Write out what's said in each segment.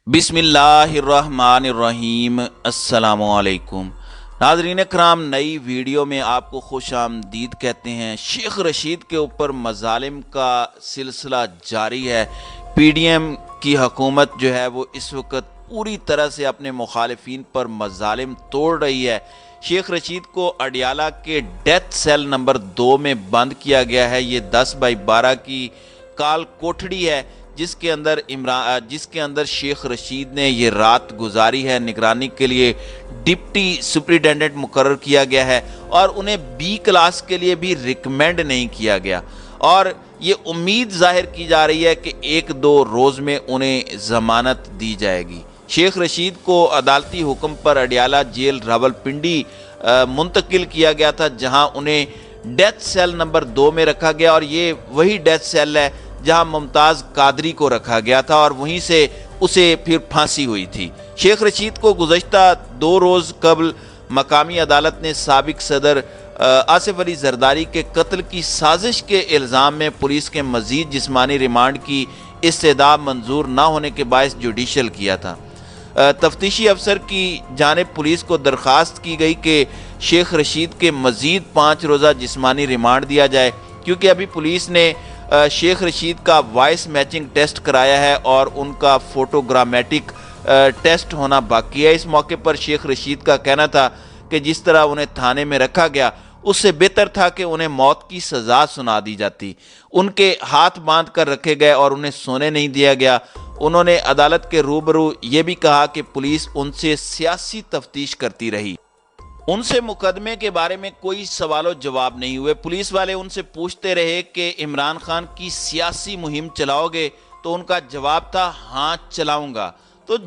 बिस्मिल्लाहिर्रहमानिर्रहीम। अस्सलामुअलैकुम नाज़रीन कराम, नई वीडियो में आपको खुश आमदीद कहते हैं। शेख रशीद के ऊपर मज़ालिम का सिलसिला जारी है। पीडीएम की हुकूमत जो है वो इस वक्त पूरी तरह से अपने मुखालिफिन पर मज़ालिम तोड़ रही है। शेख रशीद को अडियाला के डेथ सेल नंबर 2 में बंद किया गया है। ये 10/12 की काल कोठड़ी है जिसके अंदर शेख रशीद ने ये रात गुजारी है। निगरानी के लिए डिप्टी सुपरिटेंडेंट मुकर्रर किया गया है और उन्हें बी क्लास के लिए भी रिकमेंड नहीं किया गया और ये उम्मीद जाहिर की जा रही है कि 1-2 रोज़ में उन्हें ज़मानत दी जाएगी। शेख रशीद को अदालती हुक्म पर अडियाला जेल रावलपिंडी मुंतकिल किया गया था, जहां उन्हें डेथ सेल नंबर 2 में रखा गया और ये वही डेथ सेल है जहां मुमताज़ कादरी को रखा गया था और वहीं से उसे फिर फांसी हुई थी। शेख रशीद को गुज़श्ता 2 रोज़ कबल मकामी अदालत ने साबिक सदर आसिफ अली जरदारी के कत्ल की साजिश के इल्ज़ाम में पुलिस के मज़ीद जिस्मानी रिमांड की इस्तेदा मंजूर न होने के बायस जुडिशल किया था। तफ्तीशी अफसर की जानिब पुलिस को दरख्वास्त की गई कि शेख रशीद के मज़ीद 5 रोज़ा जिस्मानी रिमांड दिया जाए, क्योंकि अभी पुलिस ने शेख रशीद का वॉइस मैचिंग टेस्ट कराया है और उनका फोटोग्रामेटिक टेस्ट होना बाकी है। इस मौके पर शेख रशीद का कहना था कि जिस तरह उन्हें थाने में रखा गया उससे बेहतर था कि उन्हें मौत की सज़ा सुना दी जाती। उनके हाथ बांध कर रखे गए और उन्हें सोने नहीं दिया गया। उन्होंने अदालत के रूबरू ये भी कहा कि पुलिस उनसे सियासी तफ्तीश करती रही, उनसे मुकदमे के बारे में कोई सवालों जवाब नहीं हुए। पुलिस वाले उनसे पूछते रहे कि इमरान खान की सियासी मुहिम चलाओगे, तो उनका जवाब था हाँ चलाऊंगा। तो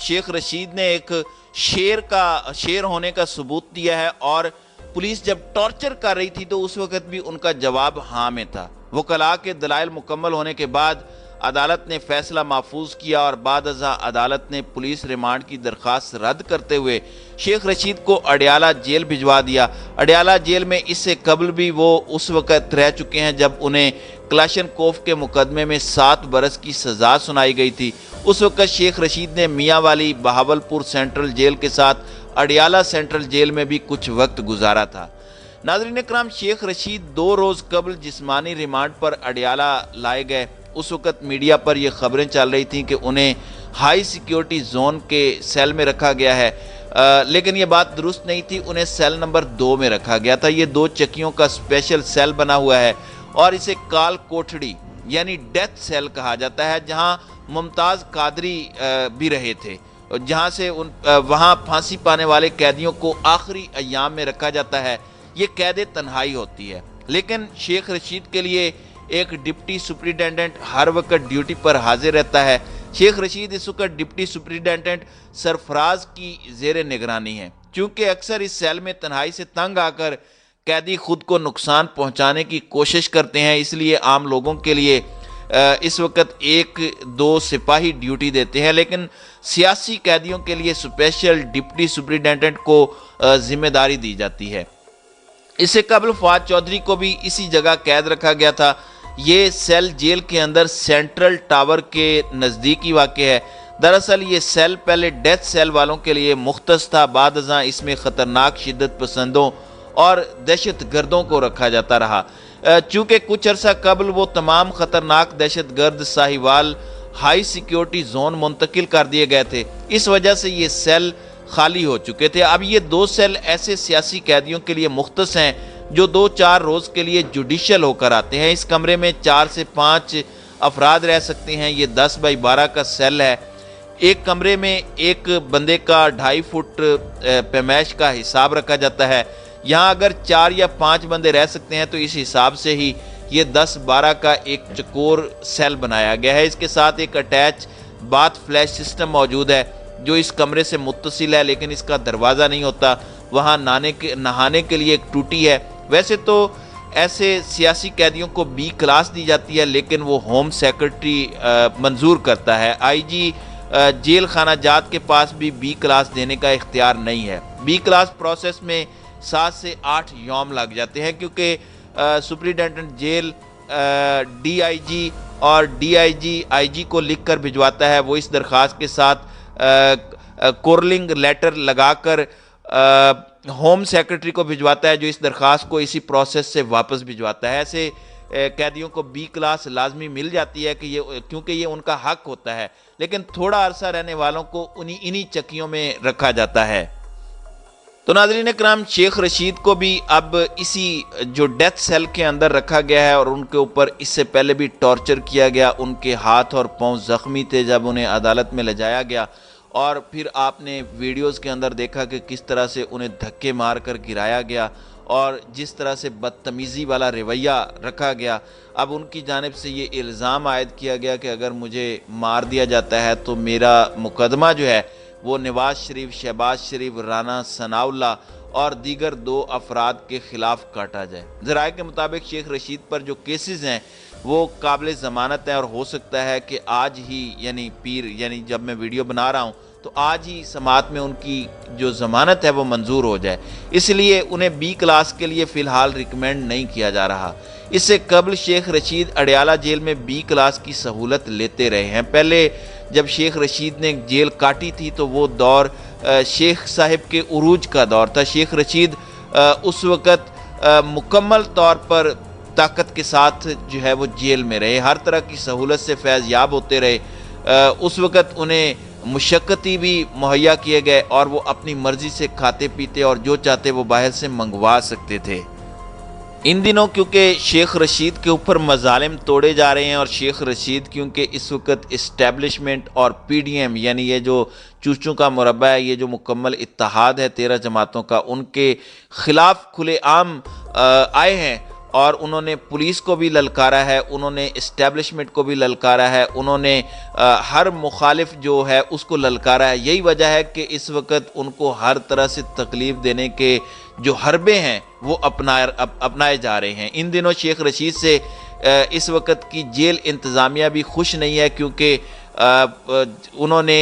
शेख रशीद ने एक शेर होने का सबूत दिया है और पुलिस जब टॉर्चर कर रही थी तो उस वक्त भी उनका जवाब हाँ में था। वकला के दलाइल मुकम्मल होने के बाद अदालत ने फैसला महफूज किया और बाद अज़ा अदालत ने पुलिस रिमांड की दरख्वास्त रद्द करते हुए शेख रशीद को अडियाला जेल भिजवा दिया। अडियाला जेल में इससे कबल भी वो उस वक़्त रह चुके हैं जब उन्हें क्लाशनकोफ के मुकदमे में 7 बरस की सज़ा सुनाई गई थी। उस वक़्त शेख रशीद ने मियाँ वाली बहावलपुर सेंट्रल जेल के साथ अडियाला सेंट्रल जेल में भी कुछ वक्त गुजारा था। नाज़रीन कराम, शेख रशीद 2 रोज़ कबल जिस्मानी रिमांड पर अडियाला लाए गए। उस वक़्त मीडिया पर यह खबरें चल रही थीं कि उन्हें हाई सिक्योरिटी जोन के सेल में रखा गया है, लेकिन ये बात दुरुस्त नहीं थी। उन्हें सेल नंबर 2 में रखा गया था। ये 2 चक्कियों का स्पेशल सेल बना हुआ है और इसे काल कोठड़ी यानी डेथ सेल कहा जाता है, जहां मुमताज़ कादरी भी रहे थे, जहां से वहां फांसी पाने वाले कैदियों को आखिरी अय्याम में रखा जाता है। ये कैद तन्हाई होती है, लेकिन शेख रशीद के लिए एक डिप्टी सुपरिटेंडेंट हर वक्त ड्यूटी पर हाजिर रहता है। शेख रशीद इस वक्त डिप्टी सुपरिटेंडेंट सरफराज की ज़ेर निगरानी है। चूँकि अक्सर इस सेल में तन्हाई से तंग आकर कैदी खुद को नुकसान पहुँचाने की कोशिश करते हैं, इसलिए आम लोगों के लिए इस वक्त 1-2 सिपाही ड्यूटी देते हैं, लेकिन सियासी कैदियों के लिए स्पेशल डिप्टी सुपरिटेंडेंट को जिम्मेदारी दी जाती है। इससे कबल फवाद चौधरी को भी इसी जगह कैद रखा गया था। ये सेल जेल के अंदर सेंट्रल टावर के नज़दीक ही वाक़ है। दरअसल ये सेल पहले डेथ सेल वालों के लिए मुख्तस था, बाद अज़ां इसमें ख़तरनाक शिद्दत पसंदों और दहशत गर्दों को रखा जाता रहा। चूँकि कुछ अर्सा कबल वो तमाम ख़तरनाक दहशत गर्द साहिवाल हाई सिक्योरिटी जोन मुंतकिल कर दिए गए थे, इस वजह से ये सेल खाली हो चुके थे। अब ये 2 सेल ऐसे सियासी कैदियों के लिए मुख्तस हैं जो 2-4 रोज़ के लिए जुडिशल होकर आते हैं। इस कमरे में 4 से 5 अफराद रह सकते हैं। ये 10/12 का सेल है। एक कमरे में एक बंदे का 2.5 फुट पैमाइश का हिसाब रखा जाता है। यहाँ अगर 4 या 5 बंदे रह सकते हैं तो इस हिसाब से ही ये 10-12 का एक चकोर सेल बनाया गया है। इसके साथ एक अटैच बाथ फ्लैश सिस्टम मौजूद है जो इस कमरे से मुत्तसिल है, लेकिन इसका दरवाज़ा नहीं होता। वहाँ नहाने के लिए एक टूटी है। वैसे तो ऐसे सियासी कैदियों को बी क्लास दी जाती है, लेकिन वो होम सेक्रेटरी मंजूर करता है। आईजी जेल खाना जात के पास भी बी क्लास देने का इख्तियार नहीं है। बी क्लास प्रोसेस में 7 से 8 यौम लग जाते हैं, क्योंकि सुपरिटेंडेंट जेल, DIG اور DIG کو لکھ کر بھجواتا ہے، وہ اس درخواست کے ساتھ کورلنگ لیٹر لگا کر ہوم سیکرٹری کو بھجواتا ہے، جو اس درخواست کو اسی پروسیس سے واپس بھجواتا ہے۔ ایسے قیدیوں کو B کلاس لازمی مل جاتی ہے کیونکہ یہ ان کا حق ہوتا ہے، لیکن تھوڑا عرصہ رہنے والوں کو انہی چکیوں میں رکھا جاتا ہے۔ تو ناظرین اکرام، شیخ رشید کو بھی اب اسی جو ڈیتھ سیل کے اندر رکھا گیا ہے، اور ان کے اوپر اس سے پہلے بھی ٹارچر کیا گیا، ان کے ہاتھ اور پاؤں زخمی تھے جب انہیں عدالت میں لے جایا گیا، اور پھر آپ نے ویڈیوز کے اندر دیکھا کہ کس طرح سے انہیں دھکے مار کر گرایا گیا اور جس طرح سے بدتمیزی والا رویہ رکھا گیا۔ اب ان کی جانب سے یہ الزام عائد کیا گیا کہ اگر مجھے مار دیا جاتا ہے تو میرا مقدمہ جو ہے وہ نواز شریف، شہباز شریف، رانا ثناء اللہ اور دیگر 2 افراد کے خلاف کاٹا جائے۔ ذرائع کے مطابق شیخ رشید پر جو کیسز ہیں وہ قابل ضمانت ہیں، اور ہو سکتا ہے کہ آج ہی یعنی جب میں ویڈیو بنا رہا ہوں تو آج ہی سماعت میں ان کی جو ضمانت ہے وہ منظور ہو جائے، اس لیے انہیں B کلاس کے لیے فی الحال ریکمینڈ نہیں کیا جا رہا۔ اس سے قبل شیخ رشید اڈیالہ جیل میں B کلاس کی سہولت لیتے رہے ہیں۔ پہلے جب شیخ رشید نے جیل کاٹی تھی تو وہ دور شیخ صاحب کے عروج کا دور تھا۔ شیخ رشید اس وقت مکمل طور پر طاقت کے ساتھ جو ہے وہ جیل میں رہے، ہر طرح کی سہولت سے فیض یاب ہوتے رہے۔ اس وقت انہیں مشقتی بھی مہیا کیے گئے اور وہ اپنی مرضی سے کھاتے پیتے اور جو چاہتے وہ باہر سے منگوا سکتے تھے۔ ان دنوں کیونکہ شیخ رشید کے اوپر مظالم توڑے جا رہے ہیں، اور شیخ رشید کیونکہ اس وقت اسٹیبلشمنٹ اور PDM یعنی یہ جو چوچوں کا مربع ہے، یہ جو مکمل اتحاد ہے 13 جماعتوں کا، ان کے خلاف کھلے عام آئے ہیں، اور انہوں نے پولیس کو بھی للکارا ہے، انہوں نے اسٹیبلشمنٹ کو بھی للکارا ہے، انہوں نے ہر مخالف جو ہے اس کو للکارا ہے۔ یہی وجہ ہے کہ اس وقت ان کو ہر طرح سے تکلیف دینے کے جو حربے ہیں وہ اپنائے جا رہے ہیں۔ ان دنوں شیخ رشید سے اس وقت کی جیل انتظامیہ بھی خوش نہیں ہے، کیونکہ انہوں نے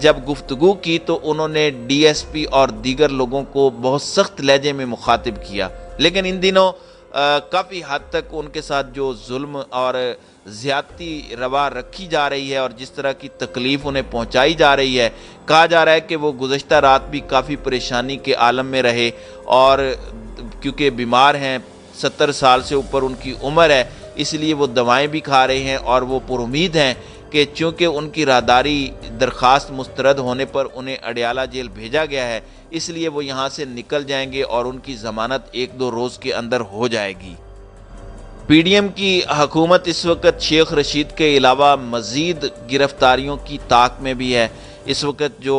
جب گفتگو کی تو انہوں نے DSP اور دیگر لوگوں کو بہت سخت لہجے میں مخاطب کیا، لیکن ان دنوں کافی حد تک ان کے ساتھ جو ظلم اور زیادتی روا رکھی جا رہی ہے اور جس طرح کی تکلیف انہیں پہنچائی جا رہی ہے، کہا جا رہا ہے کہ وہ گزشتہ رات بھی کافی پریشانی کے عالم میں رہے، اور کیونکہ بیمار ہیں، 70 سال سے اوپر ان کی عمر ہے، اس لیے وہ دوائیں بھی کھا رہے ہیں، اور وہ پر امید ہیں کہ چونکہ ان کی راہداری درخواست مسترد ہونے پر انہیں اڈیالہ جیل بھیجا گیا ہے، اس لیے وہ یہاں سے نکل جائیں گے اور ان کی ضمانت 1-2 روز کے اندر ہو جائے گی۔ PDM کی حکومت اس وقت شیخ رشید کے علاوہ مزید گرفتاریوں کی طاق میں بھی ہے۔ اس وقت جو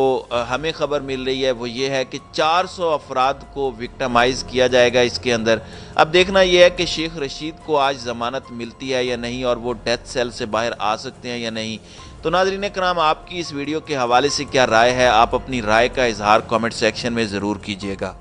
ہمیں خبر مل رہی ہے وہ یہ ہے کہ 400 افراد کو وکٹمائز کیا جائے گا اس کے اندر۔ اب دیکھنا یہ ہے کہ شیخ رشید کو آج ضمانت ملتی ہے یا نہیں، اور وہ ڈیتھ سیل سے باہر آ سکتے ہیں یا نہیں۔ تو ناظرین کرام، آپ کی اس ویڈیو کے حوالے سے کیا رائے ہے؟ آپ اپنی رائے کا اظہار کامنٹ سیکشن میں ضرور کیجیے گا۔